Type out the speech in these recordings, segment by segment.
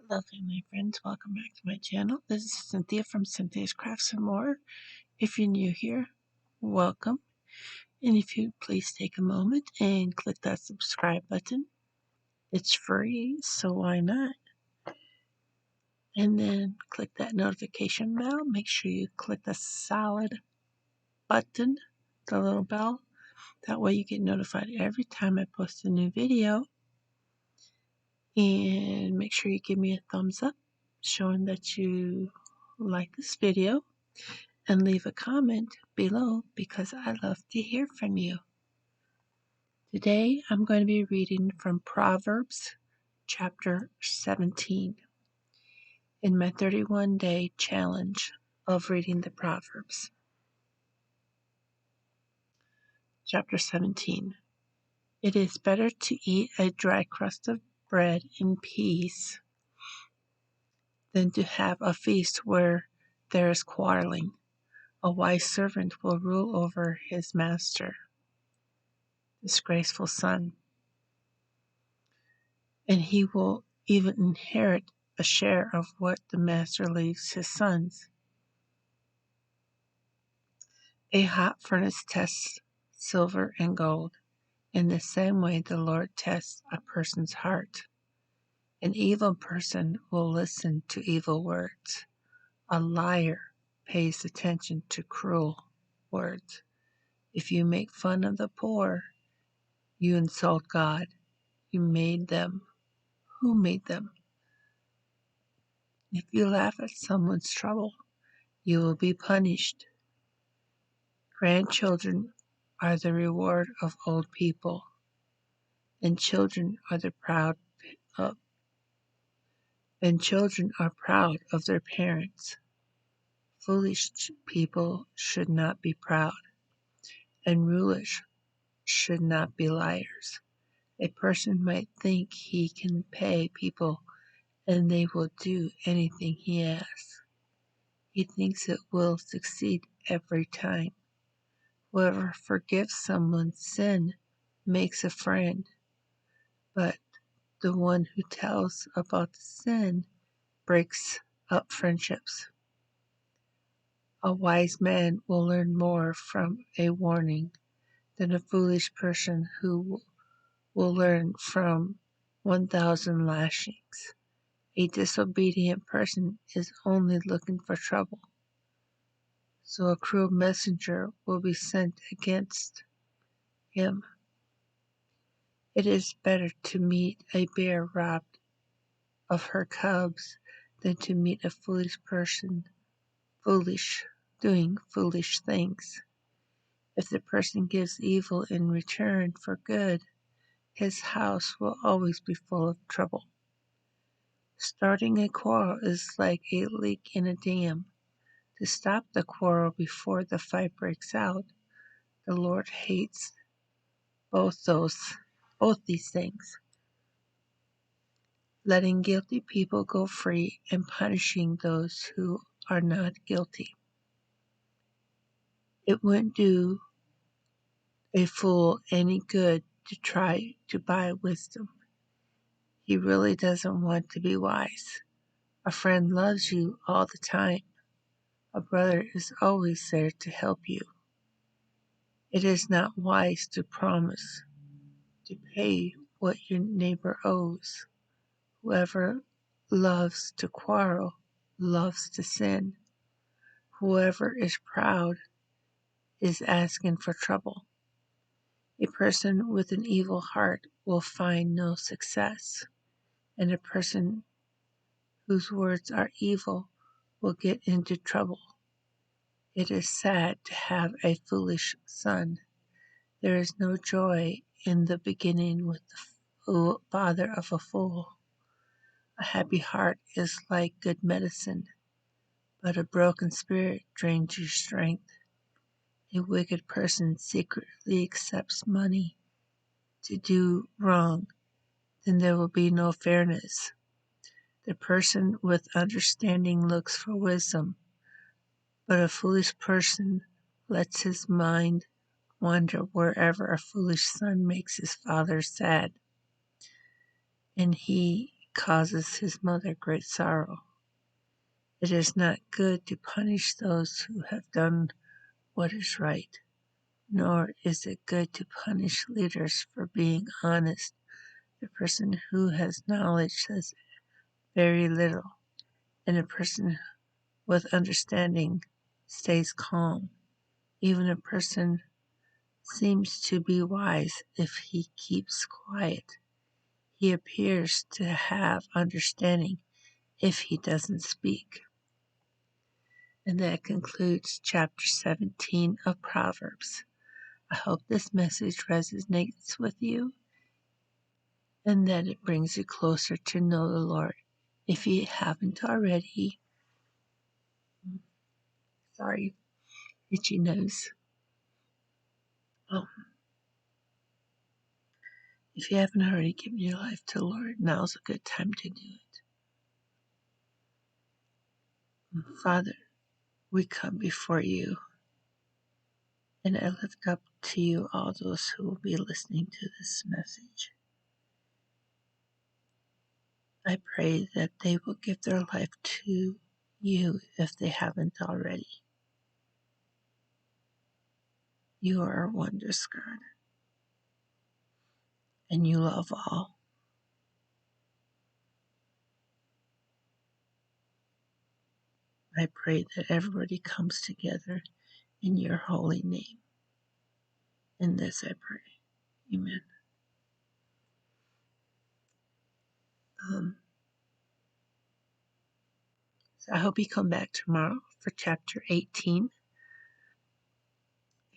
Lovely, my friends. Welcome back to my channel. This is Cynthia from Cynthia's Crafts and More. If you're new here, welcome. And if you please take a moment and click that subscribe button. It's free, so why not? And then click that notification bell. Make sure you click the solid button, the little bell. That way you get notified every time I post a new video. And make sure you give me a thumbs up showing that you like this video. And leave a comment below because I love to hear from you. Today I'm going to be reading from Proverbs chapter 17 in my 31-day challenge of reading the Proverbs. Chapter 17. It is better to eat a dry crust of bread in peace than to have a feast where there is quarreling. A wise servant will rule over his master. Disgraceful son. And he will even inherit a share of what the master leaves his sons. A hot furnace tests silver and gold. In the same way, the Lord tests a person's heart. An evil person will listen to evil words. A liar pays attention to cruel words. If you make fun of the poor, you insult God. You made them. Who made them? If you laugh at someone's trouble, you will be punished. Grandchildren are the reward of old people, and children are proud of their parents. Foolish people should not be proud, and rulers should not be liars. A person might think he can pay people and they will do anything he asks. He thinks it will succeed every time. Whoever forgives someone's sin makes a friend, but the one who tells about the sin breaks up friendships. A wise man will learn more from a warning than a foolish person who will learn from 1,000 lashings. A disobedient person is only looking for trouble, so a cruel messenger will be sent against him. It is better to meet a bear robbed of her cubs than to meet a foolish person doing foolish things. If the person gives evil in return for good, his house will always be full of trouble. Starting a quarrel is like a leak in a dam. To stop the quarrel before the fight breaks out, the Lord hates both these things. Letting guilty people go free and punishing those who are not guilty. It wouldn't do a fool any good to try to buy wisdom. He really doesn't want to be wise. A friend loves you all the time. A brother is always there to help you. It is not wise to promise to pay what your neighbor owes. Whoever loves to quarrel loves to sin. Whoever is proud is asking for trouble. A person with an evil heart will find no success, and a person whose words are evil will get into trouble. It is sad to have a foolish son. There is no joy in the beginning with the father of a fool. A happy heart is like good medicine, but a broken spirit drains your strength. A wicked person secretly accepts money to do wrong, then there will be no fairness. The person with understanding looks for wisdom, but a foolish person lets his mind wander wherever a foolish son makes his father sad, and he causes his mother great sorrow. It is not good to punish those who have done what is right, nor is it good to punish leaders for being honest. The person who has knowledge says very little, and a person with understanding stays calm. Even a person seems to be wise if he keeps quiet. He appears to have understanding if he doesn't speak. And that concludes chapter 17 of Proverbs. I hope this message resonates with you and that it brings you closer to know the Lord. If you haven't already, sorry, itchy nose. If you haven't already given your life to the Lord, now's a good time to do it. Father, we come before you, and I lift up to you all those who will be listening to this message. I pray that they will give their life to you if they haven't already. You are a wondrous God, and you love all. I pray that everybody comes together in your holy name. In this I pray. Amen. So I hope you come back tomorrow for chapter 18.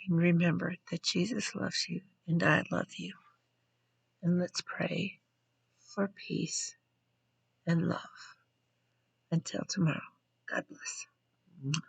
And remember that Jesus loves you and I love you. And let's pray for peace and love. Until tomorrow, God bless.